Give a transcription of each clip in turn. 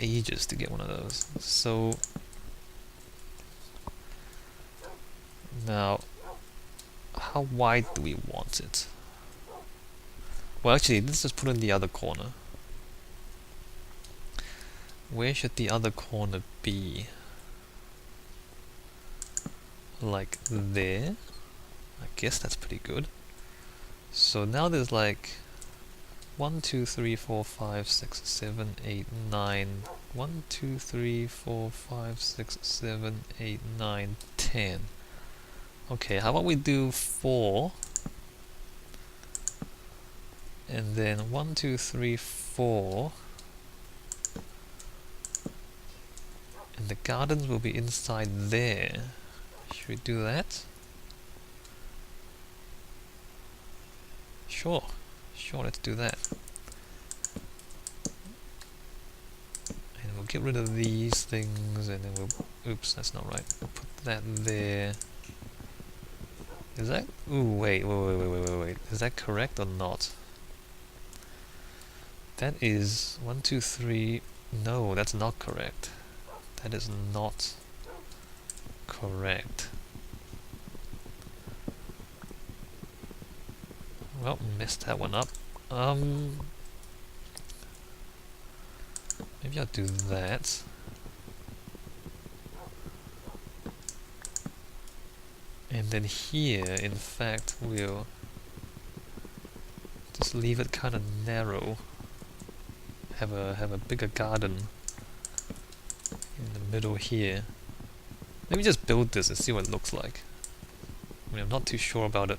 ages to get one of those. So now, how wide do we want it? Well, actually, let's just put it in the other corner. Where should the other corner be? Like there? I guess that's pretty good. So now there's like 1, 2, 3, 4, 5, 6, 7, 8, 9. 1, 2, 3, 4, 5, 6, 7, 8, 9, 10. Okay, how about we do 4? And then 1, 2, 3, 4. And the gardens will be inside there. Should we do that? Sure, let's do that. And we'll get rid of these things, and then we'll... Oops, that's not right. We'll put that there. Is that... Ooh, wait. Is that correct or not? That is... 1, 2, 3... No, that's not correct. That is not correct. Well, messed that one up. Maybe I'll do that. And then here, in fact, we'll just leave it kind of narrow. Have a bigger garden in the middle here. Let me just build this and see what it looks like. I mean, I'm not too sure about it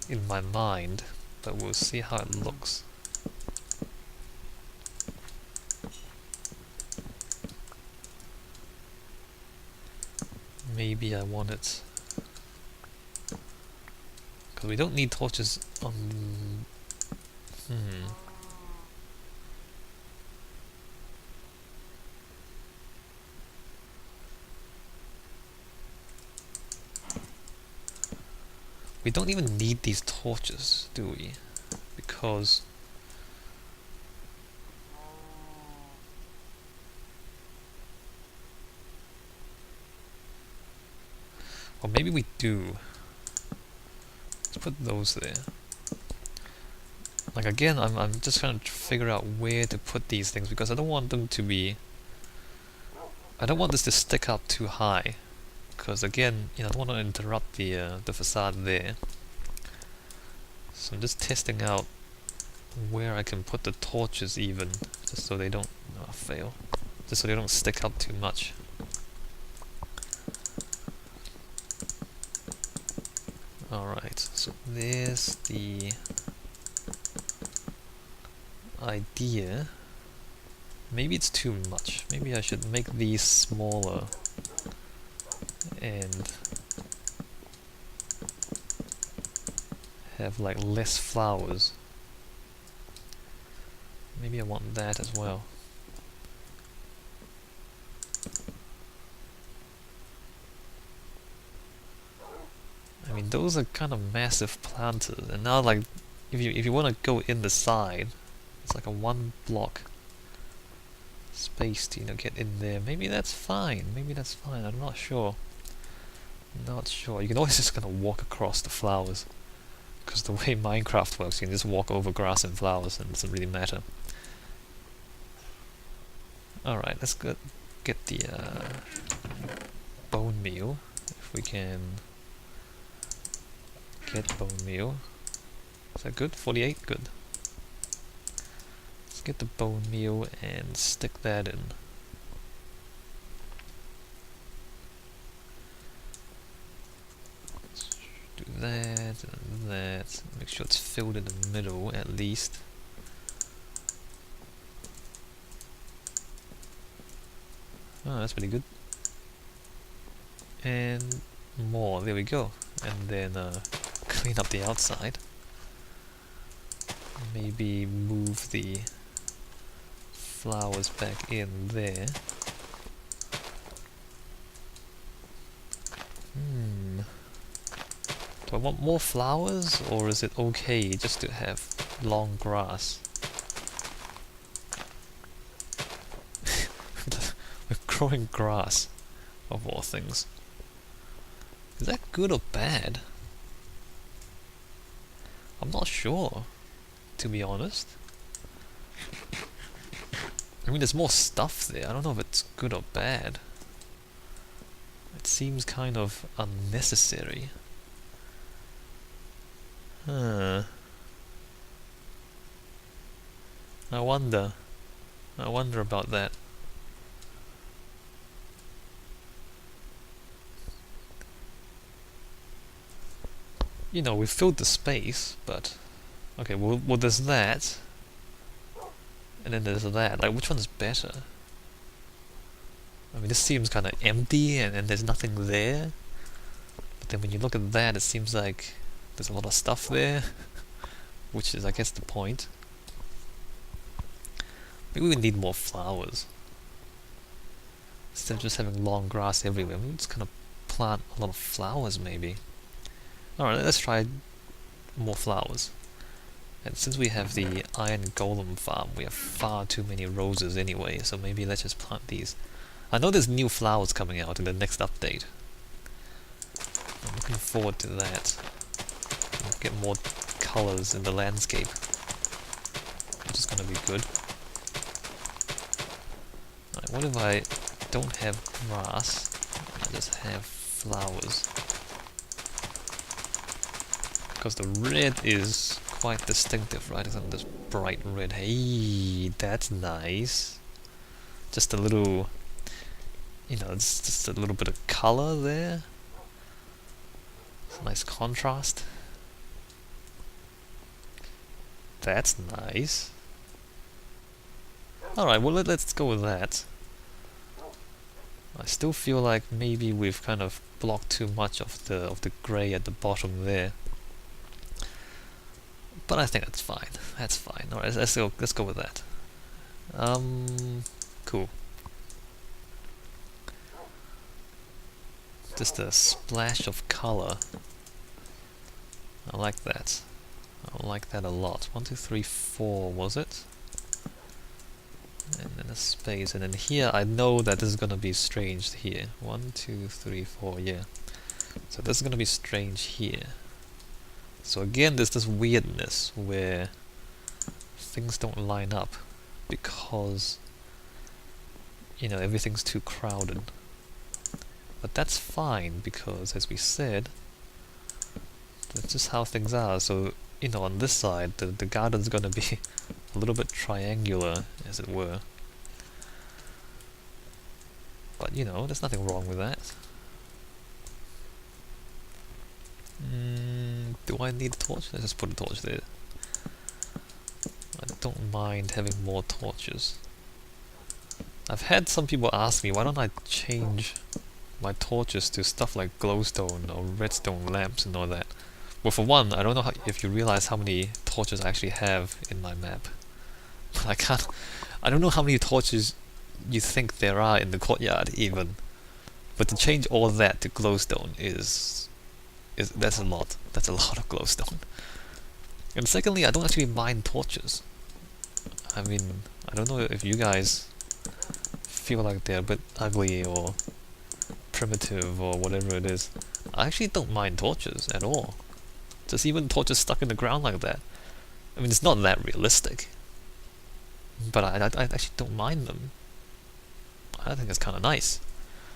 in my mind, but we'll see how it looks. Maybe I want it... because we don't need torches on... We don't even need these torches, do we? Because... or maybe we do. Let's put those there. Like again, I'm just trying to figure out where to put these things, because I don't want them to be... I don't want this to stick up too high. Because again, you know, I don't want to interrupt the facade there. So I'm just testing out where I can put the torches even, just so they don't fail. Just so they don't stick up too much. Alright, so there's the idea. Maybe it's too much. Maybe I should make these smaller and have like less flowers. Maybe I want that as well. I mean, those are kind of massive planters, and now like if you want to go in the side, it's like a 1 block space to, you know, get in there. Maybe that's fine. I'm not sure. You can always just kind of walk across the flowers, because the way Minecraft works, you can just walk over grass and flowers and it doesn't really matter. Alright, let's get the bone meal, if we can get bone meal. Is that good? 48? Good. Let's get the bone meal and stick that in. Do that and that. Make sure it's filled in the middle at least. Oh, that's pretty good. And more, there we go. And then clean up the outside. Maybe move the flowers back in there. Do I want more flowers, or is it okay just to have long grass? growing grass, of all things. Is that good or bad? I'm not sure, to be honest. I mean, there's more stuff there. I don't know if it's good or bad. It seems kind of unnecessary. Huh. I wonder about that. You know, we've filled the space, but... Okay, well there's that. And then there's that. Like, which one's better? I mean, this seems kind of empty, and there's nothing there. But then when you look at that, it seems like there's a lot of stuff there. Which is, I guess, the point. Maybe we need more flowers. Instead of just having long grass everywhere, we just kind of plant a lot of flowers, maybe. Alright, let's try more flowers. And since we have the iron golem farm, we have far too many roses anyway, so maybe let's just plant these. I know there's new flowers coming out in the next update. I'm looking forward to that. We'll get more colors in the landscape, which is gonna be good. Alright, what if I don't have grass, I just have flowers? Because the red is quite distinctive, right? It's this bright red. Hey, that's nice. Just a little, you know, it's just a little bit of color there. It's a nice contrast. That's nice. Alright, well let's go with that. I still feel like maybe we've kind of blocked too much of the grey at the bottom there. But I think that's fine. That's fine. Alright, let's go with that. Cool. Just a splash of color. I like that. I like that a lot. 1, 2, 3, 4 was it? And then a space, and then here I know that this is gonna be strange here. 1, 2, 3, 4, yeah. So this is gonna be strange here. So again, there's this weirdness where things don't line up because, you know, everything's too crowded. But that's fine because, as we said, that's just how things are. So, you know, on this side, the garden's gonna be a little bit triangular, as it were. But, you know, there's nothing wrong with that. Do I need a torch? Let's just put a torch there. I don't mind having more torches. I've had some people ask me, why don't I change my torches to stuff like glowstone or redstone lamps and all that. Well, for one, I don't know if you realize how many torches I actually have in my map. I don't know how many torches you think there are in the courtyard even. But to change all that to glowstone that's a lot. That's a lot of glowstone. And secondly, I don't actually mind torches. I mean, I don't know if you guys feel like they're a bit ugly or primitive or whatever it is. I actually don't mind torches at all. Just even torches stuck in the ground like that. I mean, it's not that realistic. But I actually don't mind them. I think it's kind of nice.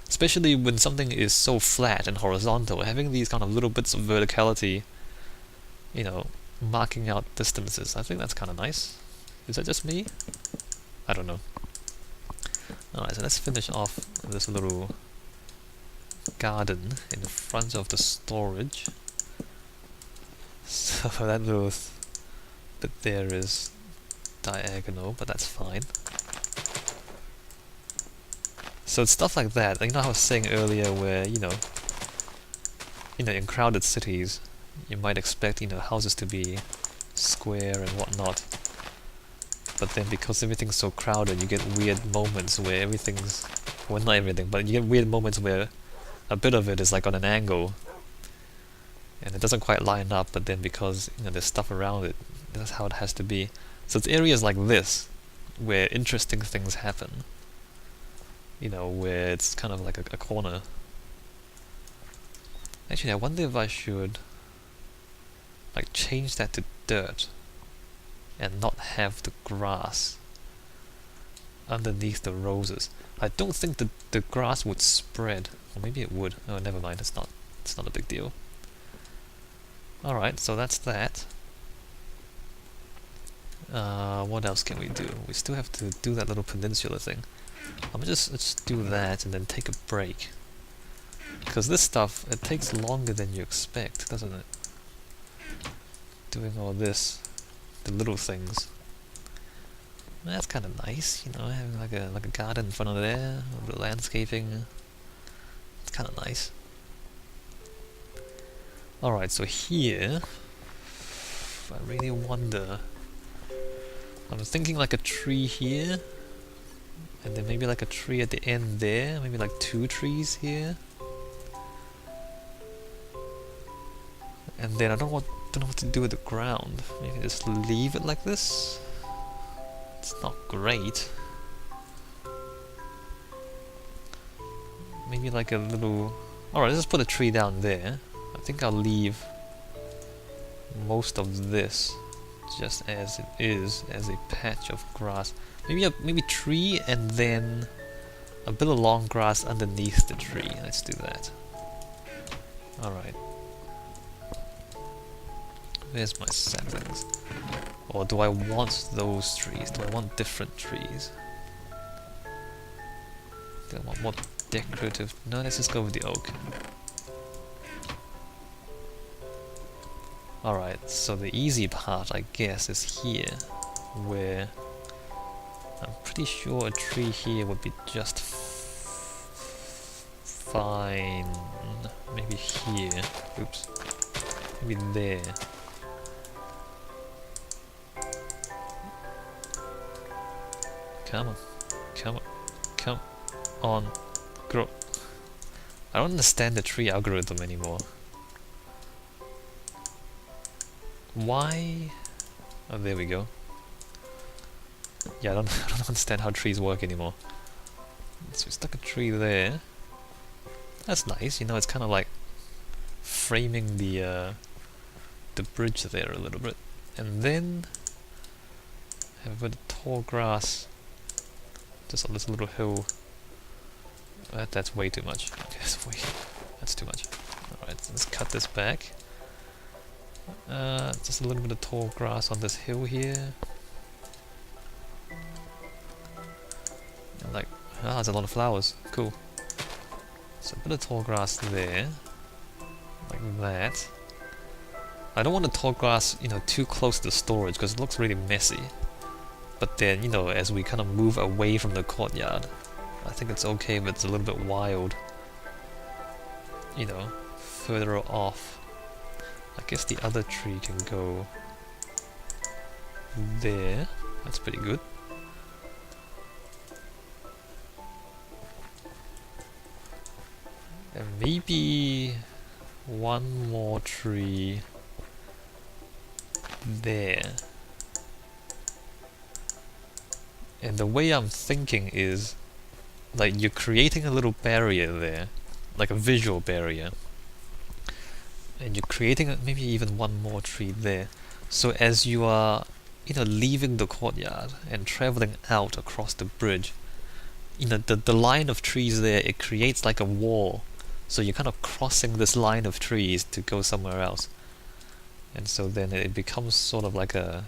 Especially when something is so flat and horizontal, having these kind of little bits of verticality, you know, marking out distances, I think that's kind of nice. Is that just me? I don't know. Alright, so let's finish off this little garden in the front of the storage. So that little bit there is diagonal, but that's fine. So it's stuff like that. Like, you know how I was saying earlier where, you know, in crowded cities, you might expect, you know, houses to be square and whatnot. But then because everything's so crowded, you get weird moments where everything's... Well, not everything, but you get weird moments where a bit of it is like on an angle. And it doesn't quite line up, but then because, you know, there's stuff around it, that's how it has to be. So it's areas like this where interesting things happen. you know, where it's kind of like a corner. Actually, I wonder if I should like change that to dirt and not have the grass underneath the roses. I don't think the grass would spread. Or maybe it would. Oh, never mind, it's not a big deal. Alright, so that's that. What else can we do? We still have to do that little peninsula thing. Let's do that and then take a break. Because this stuff, it takes longer than you expect, doesn't it? Doing all this, the little things. That's kind of nice, you know, having like a garden in front of there, a bit of landscaping. It's kind of nice. Alright, so here, I really wonder. I'm thinking like a tree here, and then maybe like a tree at the end there, maybe like 2 trees here. And then I don't know what to do with the ground. Maybe just leave it like this. It's not great. Maybe like a little... Alright, let's just put a tree down there. I think I'll leave most of this just as it is, as a patch of grass. Maybe tree and then a bit of long grass underneath the tree. Let's do that. Alright. Where's my saplings? Or do I want those trees? Do I want different trees? Do I want more decorative? No, let's just go with the oak. Alright, so the easy part, I guess, is here, where I'm pretty sure a tree here would be just fine. Maybe here. Oops. Maybe there. Come on. Come on. Come on. Grow. I don't understand the tree algorithm anymore. Why? Oh, there we go. Yeah, I don't understand how trees work anymore. So we stuck a tree there. That's nice, you know, it's kind of like framing the bridge there a little bit. And then have a bit of tall grass just on this little hill. That's way too much. Okay, that's too much. Alright, so let's cut this back. Just a little bit of tall grass on this hill here. And like, there's a lot of flowers. Cool. So a bit of tall grass there. Like that. I don't want the tall grass, you know, too close to the storage because it looks really messy. But then, you know, as we kind of move away from the courtyard, I think it's okay if it's a little bit wild. You know, further off. I guess the other tree can go there. That's pretty good. And maybe one more tree there. And the way I'm thinking is, like, you're creating a little barrier there, like a visual barrier. And you're creating maybe even one more tree there. So as you are, you know, leaving the courtyard and traveling out across the bridge, you know, the line of trees there, it creates like a wall. So you're kind of crossing this line of trees to go somewhere else. And so then it becomes sort of like a,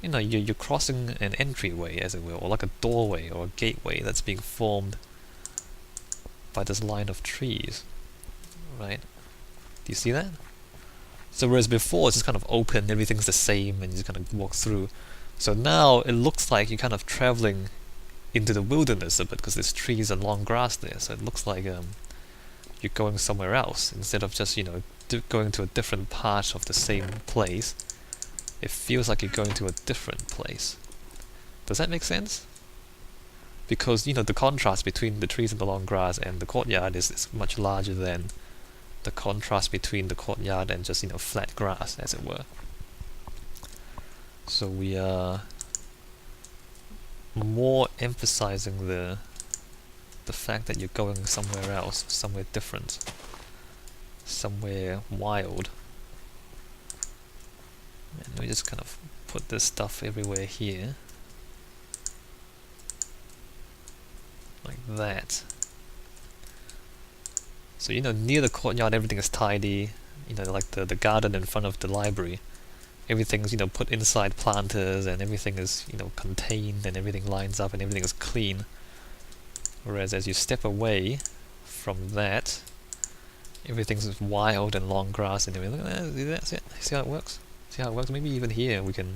you know, you're crossing an entryway, as it were, or like a doorway or a gateway that's being formed by this line of trees, right? Do you see that? So whereas before it's just kind of open, everything's the same, and you just kind of walk through. So now it looks like you're kind of traveling into the wilderness a bit because there's trees and long grass there. So it looks like you're going somewhere else instead of just, you know, going to a different part of the same place. It feels like you're going to a different place. Does that make sense? Because, you know, the contrast between the trees and the long grass and the courtyard is much larger than the contrast between the courtyard and just, you know, flat grass, as it were. So we are more emphasizing the the fact that you're going somewhere else, somewhere different, somewhere wild. And we just kind of put this stuff everywhere here. Like that. So, you know, near the courtyard everything is tidy. You know, like the garden in front of the library. Everything's, you know, put inside planters and everything is, you know, contained and everything lines up and everything is clean. Whereas as you step away from that, everything's wild and long grass and everything. That's it. See how it works? See how it works? Maybe even here we can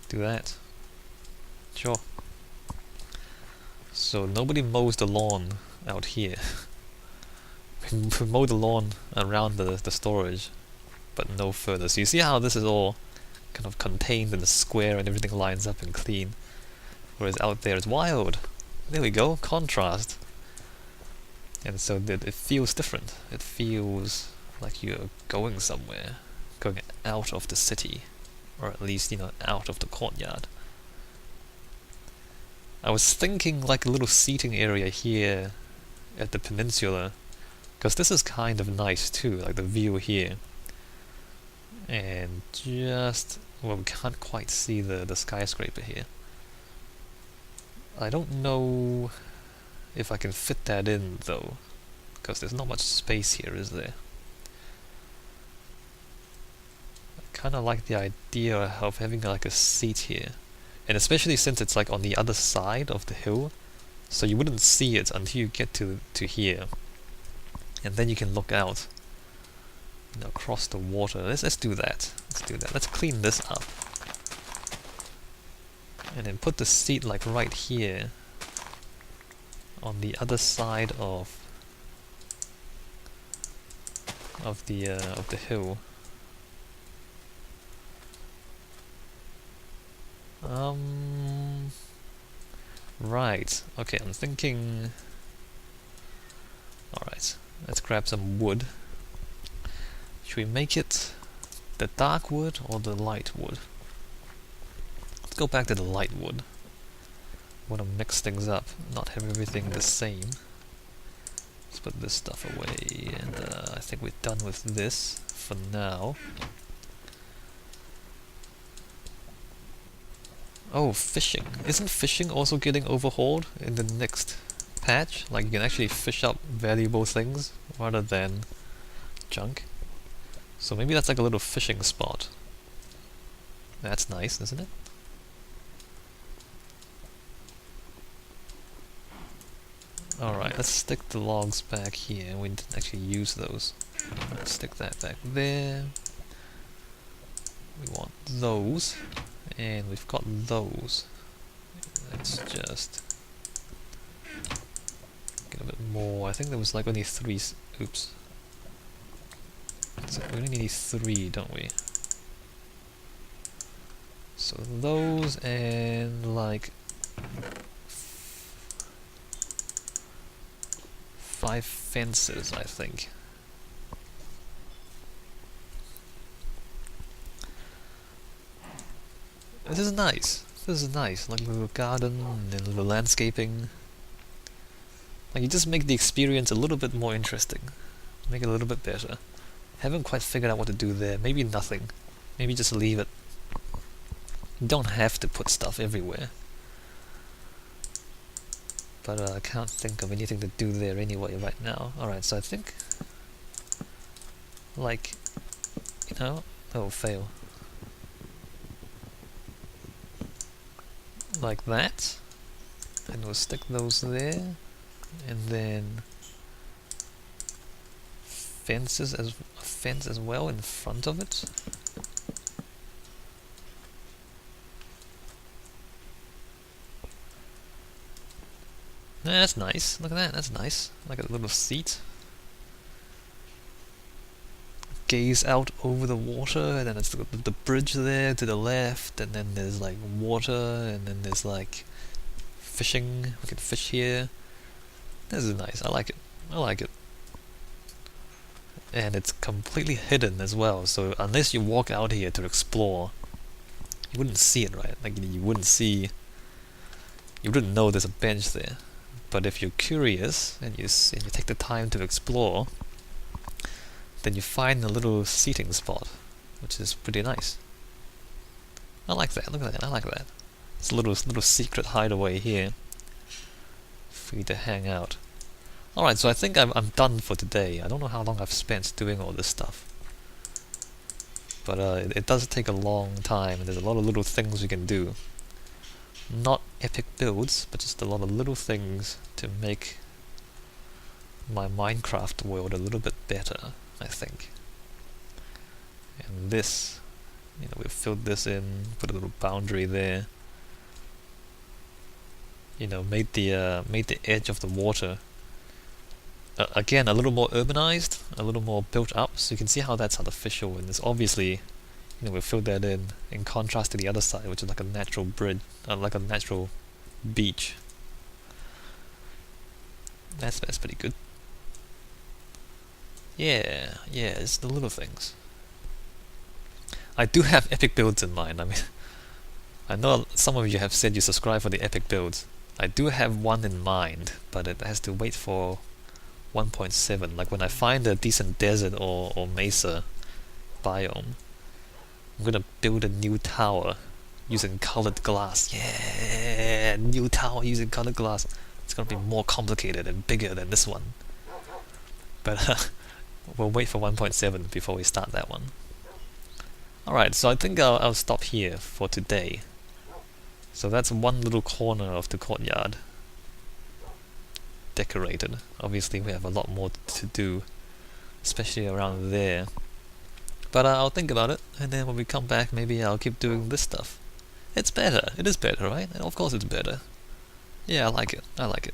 do that. Sure. So nobody mows the lawn out here. We mow the lawn around the storage, but no further. So you see how this is all kind of contained in a square and everything lines up and clean, whereas out there it's wild. There we go, contrast. And so it feels different. It feels like you're going somewhere, going out of the city, or at least, you know, out of the courtyard. I was thinking like a little seating area here at the peninsula, because this is kind of nice too, like the view here. And just, well, we can't quite see the skyscraper here. I don't know if I can fit that in though, because there's not much space here, is there? I kind of like the idea of having like a seat here, and especially since it's like on the other side of the hill, so you wouldn't see it until you get to here, and then you can look out, you know, across the water. Let's do that. Let's do that. Let's clean this up. And then put the seat like right here on the other side of the hill. Right. Okay, I'm thinking. Alright, let's grab some wood. Should we make it the dark wood or the light wood? Let's go back to the light wood. Want to mix things up, not have everything the same. Let's put this stuff away, and I think we're done with this for now. Oh, fishing. Isn't fishing also getting overhauled in the next patch? Like you can actually fish up valuable things rather than junk. So maybe that's like a little fishing spot. That's nice, isn't it? Alright, let's stick the logs back here. We didn't actually use those. Let's stick that back there. We want those. And we've got those. Let's just get a bit more. I think there was like only 3. Oops. So we only need 3, don't we? So those and like 5 fences, I think. This is nice. This is nice. Like a little garden and a little landscaping. Like you just make the experience a little bit more interesting. Make it a little bit better. Haven't quite figured out what to do there. Maybe nothing. Maybe just leave it. You don't have to put stuff everywhere. But I can't think of anything to do there anyway right now. Alright, so I think... like... you know... oh, fail. Like that. And we'll stick those there. And then... fences as a fence as well in front of it. That's nice. Look at that. That's nice. Like a little seat. Gaze out over the water, and then it's the bridge there to the left, and then there's like water, and then there's like fishing. We can fish here. This is nice. I like it. I like it. And it's completely hidden as well, so unless you walk out here to explore, you wouldn't see it, right? Like you wouldn't see... you wouldn't know there's a bench there. But if you're curious and you take the time to explore, then you find a little seating spot, which is pretty nice. I like that. Look at that. I like that. It's a little secret hideaway here for you to hang out. Alright, so I think I'm done for today. I don't know how long I've spent doing all this stuff. But it does take a long time, and there's a lot of little things we can do. Not epic builds, but just a lot of little things to make my Minecraft world a little bit better, I think. And this, we've filled this in, put a little boundary there. Made the edge of the water again a little more urbanized, a little more built up, so you can see how that's artificial, and it's obviously, we filled that in contrast to the other side, which is like a natural bridge, like a natural beach. That's pretty good. Yeah, it's the little things. I do have epic builds in mind. I mean, I know some of you have said you subscribe for the epic builds. I do have one in mind, but it has to wait for 1.7. Like when I find a decent desert or mesa biome, I'm gonna build a new tower using colored glass. Yeah, new tower using colored glass. It's gonna be more complicated and bigger than this one. But we'll wait for 1.7 before we start that one. Alright, so I think I'll stop here for today. So that's one little corner of the courtyard decorated. Obviously we have a lot more to do, especially around there. But I'll think about it, and then when we come back, maybe I'll keep doing this stuff. It's better. It is better, right? Of course it's better. Yeah, I like it.